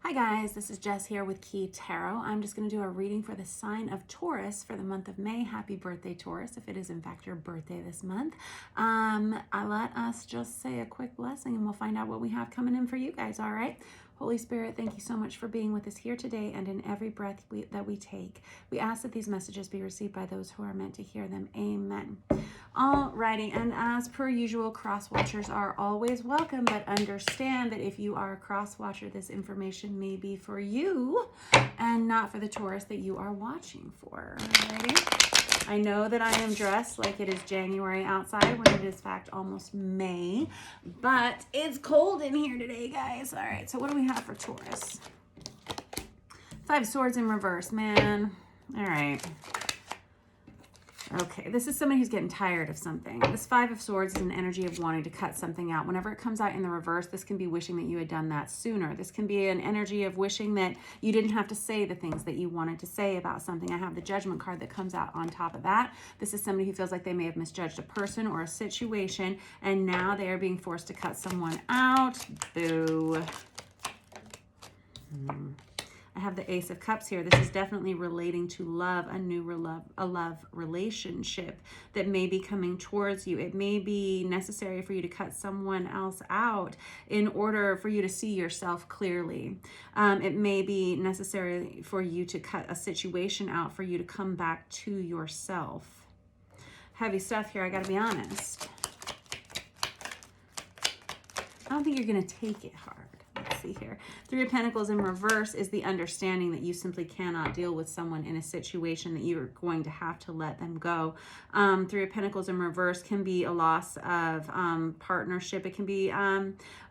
Hi guys, this is Jess here with Key Tarot. I'm just going to do a reading for the sign of Taurus for the month of May. Happy birthday, Taurus, if it is in fact your birthday this month. Let us just say a quick blessing and we'll find out what we have coming in for you guys, all right? Holy Spirit, thank you so much for being with us here today and in every breath that we take. We ask that these messages be received by those who are meant to hear them. Amen. Alrighty, and as per usual, cross watchers are always welcome, but understand that if you are a cross watcher, this information may be for you and not for the Taurus that you are watching for. Alrighty? I know that I am dressed like it is January outside when it is in fact almost May, but it's cold in here today, guys. All right, so what do we have for Taurus? Five of Swords in reverse, man. All right. Okay, this is somebody who's getting tired of something. This Five of Swords is an energy of wanting to cut something out. Whenever it comes out in the reverse, this can be wishing that you had done that sooner. This can be an energy of wishing that you didn't have to say the things that you wanted to say about something. I have the Judgment card that comes out on top of that. This is somebody who feels like they may have misjudged a person or a situation, and now they are being forced to cut someone out. Boo. I have the Ace of Cups here. This is definitely relating to love, a love relationship that may be coming towards you. It may be necessary for you to cut someone else out in order for you to see yourself clearly. It may be necessary for you to cut a situation out for you to come back to yourself. Heavy stuff here, I gotta be honest. I don't think you're gonna take it hard. Let's see here. Three of Pentacles in reverse is the understanding that you simply cannot deal with someone in a situation that you're going to have to let them go. Three of Pentacles in reverse can be a loss of partnership. It can be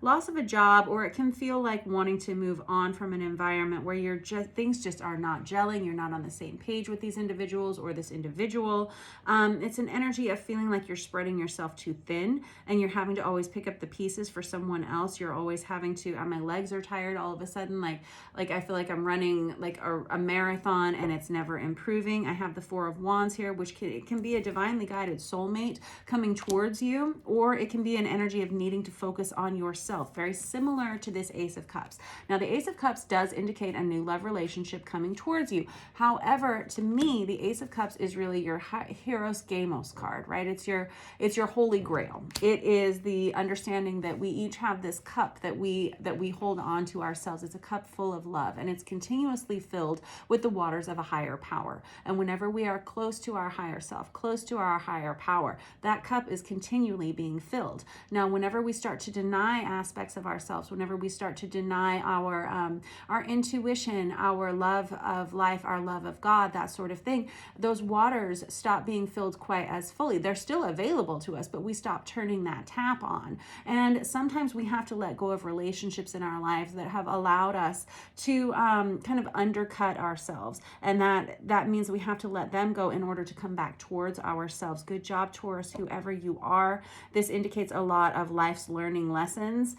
loss of a job, or it can feel like wanting to move on from an environment where things just are not gelling. You're not on the same page with these individuals or this individual. It's an energy of feeling like you're spreading yourself too thin and you're having to always pick up the pieces for someone else. You're always having to, my legs are tired all of a sudden, like I feel like I'm running like a marathon and it's never improving. I have the Four of Wands here, which can be a divinely guided soulmate coming towards you, or it can be an energy of needing to focus on yourself, very similar to this Ace of Cups. Now the Ace of Cups does indicate a new love relationship coming towards you. However, to me, the Ace of Cups is really your Hieros Gamos card, right? It's your holy grail. It is the understanding that we each have this cup that we hold on to ourselves. It's a cup full of love, and it's continuously filled with the waters of a higher power. And whenever we are close to our higher self, close to our higher power, that cup is continually being filled. Now, whenever we start to deny aspects of ourselves, whenever we start to deny our intuition, our love of life, our love of God, that sort of thing, those waters stop being filled quite as fully. They're still available to us, but we stop turning that tap on. And sometimes we have to let go of relationships in our lives that have allowed us to kind of undercut ourselves, and that means we have to let them go in order to come back towards ourselves. Good job, Taurus, whoever you are. This indicates a lot of life's learning lessons.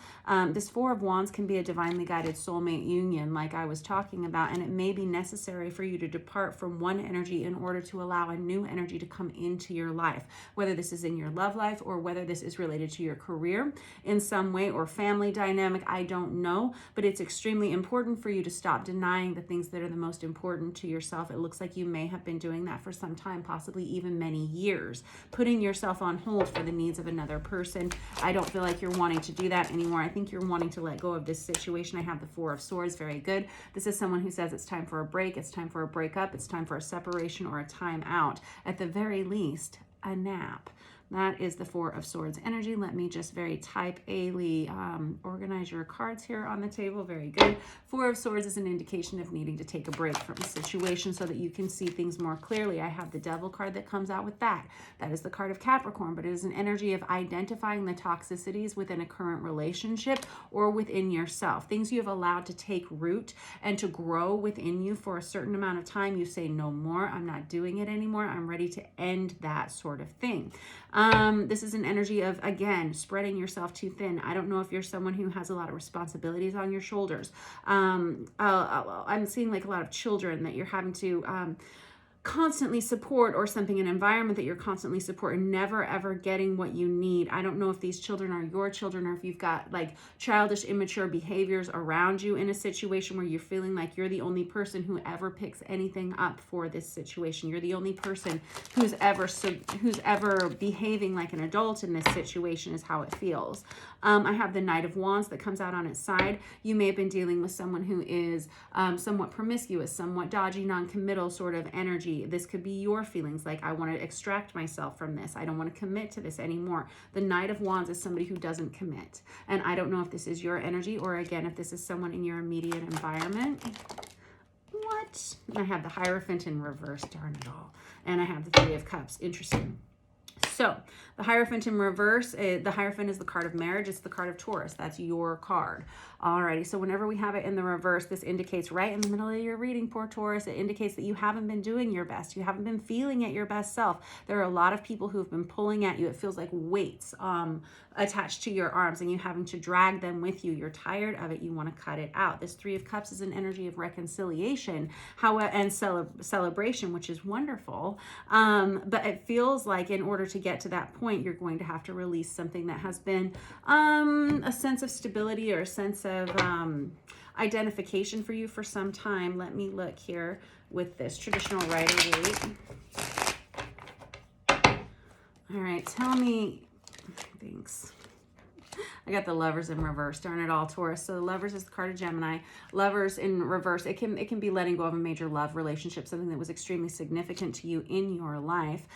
This Four of Wands can be a divinely guided soulmate union like I was talking about, and it may be necessary for you to depart from one energy in order to allow a new energy to come into your life, whether this is in your love life or whether this is related to your career in some way or family dynamic. I don't know, but it's extremely important for you to stop denying the things that are the most important to yourself. It looks like you may have been doing that for some time, possibly even many years, putting yourself on hold for the needs of another person. I don't feel like you're wanting to do that anymore. I think you're wanting to let go of this situation. I have the Four of Swords, very good. This is someone who says it's time for a break, it's time for a breakup, it's time for a separation or a time out. At the very least, a nap. That is the Four of Swords energy. Let me just very type A-ly organize your cards here on the table. Very good. Four of Swords is an indication of needing to take a break from a situation so that you can see things more clearly. I have the Devil card that comes out with that. That is the card of Capricorn, but it is an energy of identifying the toxicities within a current relationship or within yourself. Things you have allowed to take root and to grow within you for a certain amount of time. You say, no more. I'm not doing it anymore. I'm ready to end that sort of thing. This is an energy of, again, spreading yourself too thin. I don't know if you're someone who has a lot of responsibilities on your shoulders. I'm seeing like a lot of children that you're having to constantly support, or something, an environment that you're constantly supporting, never ever getting what you need. I don't know if these children are your children, or if you've got like childish, immature behaviors around you in a situation where you're feeling like you're the only person who ever picks anything up for this situation. You're the only person who's ever behaving like an adult in this situation, is how it feels. I have the Knight of Wands that comes out on its side. You may have been dealing with someone who is somewhat promiscuous, somewhat dodgy, non-committal sort of energy. This could be your feelings like, I want to extract myself from this. I don't want to commit to this anymore. The Knight of Wands is somebody who doesn't commit. And I don't know if this is your energy, or again, if this is someone in your immediate environment. What? I have the Hierophant in reverse, darn it all. And I have the Three of Cups. Interesting. So the Hierophant in reverse, the Hierophant is the card of marriage. It's the card of Taurus. That's your card. Alrighty, so whenever we have it in the reverse, this indicates right in the middle of your reading, poor Taurus, it indicates that you haven't been doing your best. You haven't been feeling at your best self. There are a lot of people who have been pulling at you. It feels like weights attached to your arms, and you having to drag them with you. You're tired of it. You want to cut it out. This Three of Cups is an energy of reconciliation, and celebration, which is wonderful. But it feels like in order to get to that point, you're going to have to release something that has been a sense of stability, or a sense of identification for you for some time. Let me look here with this traditional Rider-Waite. All right, tell me. Thanks. I got the Lovers in reverse. Darn it all, Taurus. So the Lovers is the card of Gemini. Lovers in reverse, it can be letting go of a major love relationship, something that was extremely significant to you in your life.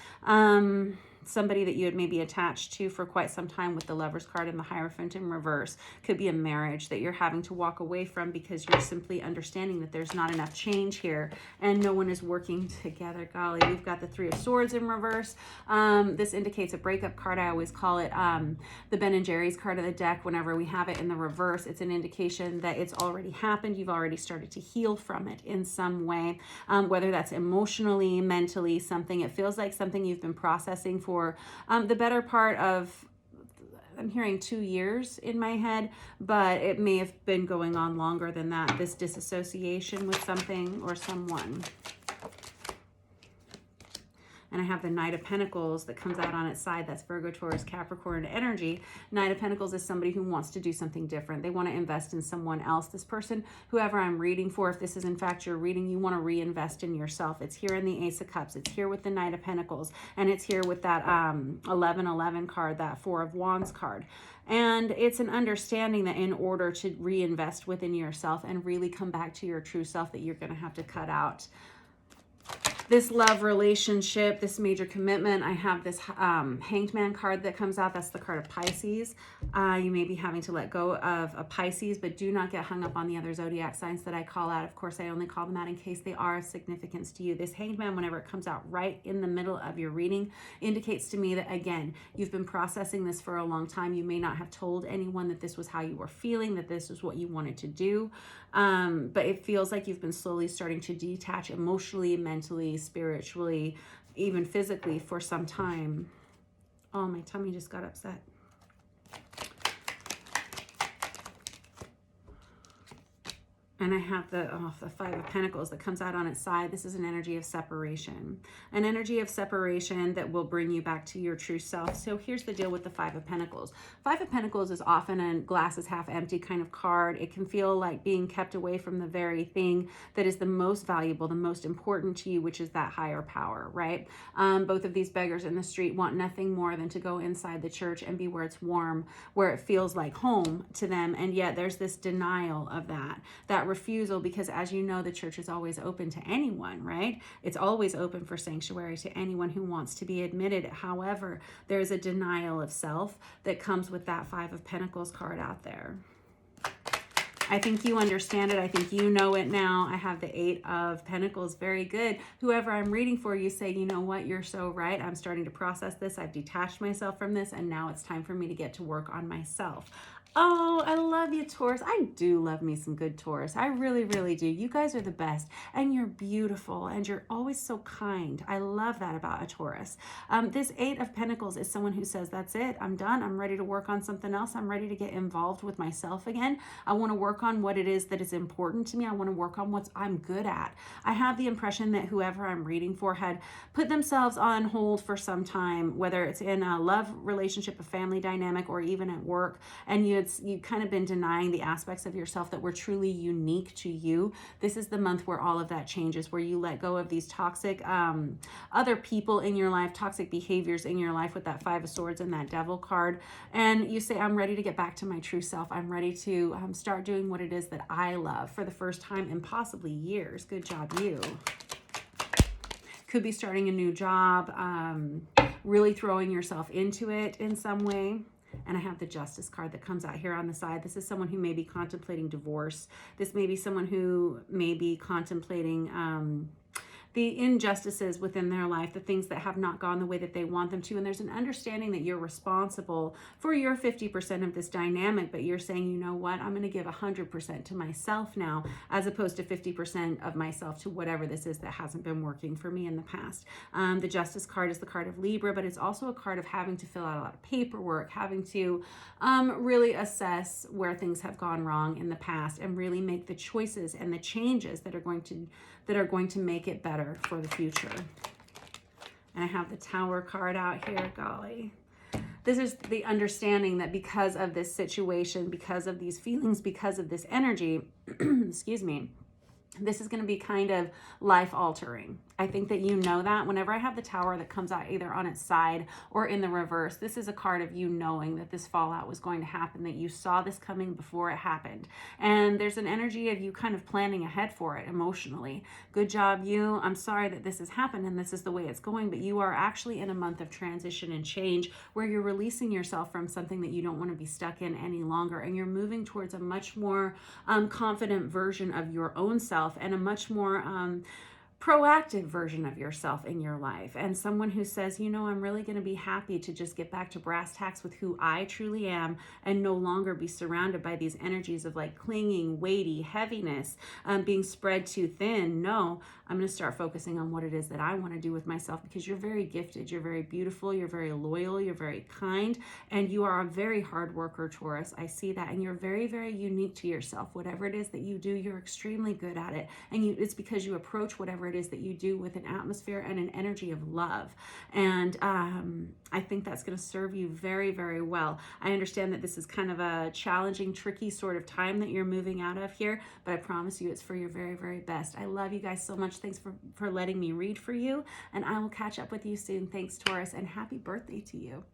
Somebody that you had maybe attached to for quite some time with the Lovers card and the Hierophant in reverse. Could be a marriage that you're having to walk away from because you're simply understanding that there's not enough change here and no one is working together. Golly, we've got the Three of Swords in reverse. This indicates a breakup card. I always call it the Ben and Jerry's card of the deck. Whenever we have it in the reverse, it's an indication that it's already happened. You've already started to heal from it in some way, whether that's emotionally, mentally, something. It feels like something you've been processing for the better part of, I'm hearing 2 years in my head, but it may have been going on longer than that, this disassociation with something or someone. And I have the Knight of Pentacles that comes out on its side. That's Virgo, Taurus, Capricorn energy. Knight of Pentacles is somebody who wants to do something different. They want to invest in someone else. This person, whoever I'm reading for, if this is in fact your reading, you want to reinvest in yourself. It's here in the Ace of Cups. It's here with the Knight of Pentacles. And it's here with that 1111 card, that Four of Wands card. And it's an understanding that in order to reinvest within yourself and really come back to your true self, that you're going to have to cut out this love relationship, this major commitment. I have this Hanged Man card that comes out. That's the card of Pisces. You may be having to let go of a Pisces, but do not get hung up on the other zodiac signs that I call out. Of course, I only call them out in case they are of significance to you. This Hanged Man, whenever it comes out right in the middle of your reading, indicates to me that, again, you've been processing this for a long time. You may not have told anyone that this was how you were feeling, that this was what you wanted to do. But it feels like you've been slowly starting to detach emotionally, mentally, spiritually, even physically for some time. Oh, my tummy just got upset. And I have the Five of Pentacles that comes out on its side. This is an energy of separation. An energy of separation that will bring you back to your true self. So here's the deal with the Five of Pentacles. Five of Pentacles is often a glass is half empty kind of card. It can feel like being kept away from the very thing that is the most valuable, the most important to you, which is that higher power, right? Both of these beggars in the street want nothing more than to go inside the church and be where it's warm, where it feels like home to them. And yet there's this denial of that refusal, because as you know, the church is always open to anyone, right? It's always open for sanctuary to anyone who wants to be admitted. However, there's a denial of self that comes with that Five of Pentacles card out there. I think you understand it. I think you know it now. I have the Eight of Pentacles. Very good. Whoever I'm reading for, you say, you know what? You're so right. I'm starting to process this. I've detached myself from this, and now it's time for me to get to work on myself. Oh, I love you, Taurus. I do love me some good Taurus. I really, really do. You guys are the best, and you're beautiful, and you're always so kind. I love that about a Taurus. This Eight of Pentacles is someone who says, that's it. I'm done. I'm ready to work on something else. I'm ready to get involved with myself again. I want to work on what it is that is important to me. I want to work on what I'm good at. I have the impression that whoever I'm reading for had put themselves on hold for some time, whether it's in a love relationship, a family dynamic, or even at work, and you've kind of been denying the aspects of yourself that were truly unique to you. This is the month where all of that changes, where you let go of these toxic other people in your life, toxic behaviors in your life with that Five of Swords and that Devil card. And you say, I'm ready to get back to my true self. I'm ready to start doing what it is that I love for the first time in possibly years. Good job, you. Could be starting a new job, really throwing yourself into it in some way. And I have the Justice card that comes out here on the side. This is someone who may be contemplating divorce. This may be someone who may be contemplating the injustices within their life, the things that have not gone the way that they want them to. And there's an understanding that you're responsible for your 50% of this dynamic, but you're saying, you know what, I'm going to give 100% to myself now, as opposed to 50% of myself to whatever this is that hasn't been working for me in the past. The Justice card is the card of Libra, but it's also a card of having to fill out a lot of paperwork, having to really assess where things have gone wrong in the past and really make the choices and the changes that are going to make it better for the future. And I have the Tower card out here. Golly. This is the understanding that because of this situation, because of these feelings, because of this energy, excuse me, this is going to be kind of life altering. I think that you know that. Whenever I have the Tower that comes out either on its side or in the reverse, this is a card of you knowing that this fallout was going to happen, that you saw this coming before it happened. And there's an energy of you kind of planning ahead for it emotionally. Good job, you. I'm sorry that this has happened and this is the way it's going, but you are actually in a month of transition and change where you're releasing yourself from something that you don't want to be stuck in any longer. And you're moving towards a much more confident version of your own self and a much more proactive version of yourself in your life, and someone who says, you know, I'm really going to be happy to just get back to brass tacks with who I truly am and no longer be surrounded by these energies of like clinging, weighty, heaviness, being spread too thin. No, I'm going to start focusing on what it is that I want to do with myself, because you're very gifted, you're very beautiful, you're very loyal, you're very kind, and you are a very hard worker, Taurus. I see that, and you're very, very unique to yourself. Whatever it is that you do, you're extremely good at it, and it's because you approach whatever it is that you do with an atmosphere and an energy of love. And I think that's going to serve you very, very well. I understand that this is kind of a challenging, tricky sort of time that you're moving out of here, but I promise you it's for your very, very best. I love you guys so much. Thanks for letting me read for you, and I will catch up with you soon. Thanks, Taurus, and happy birthday to you.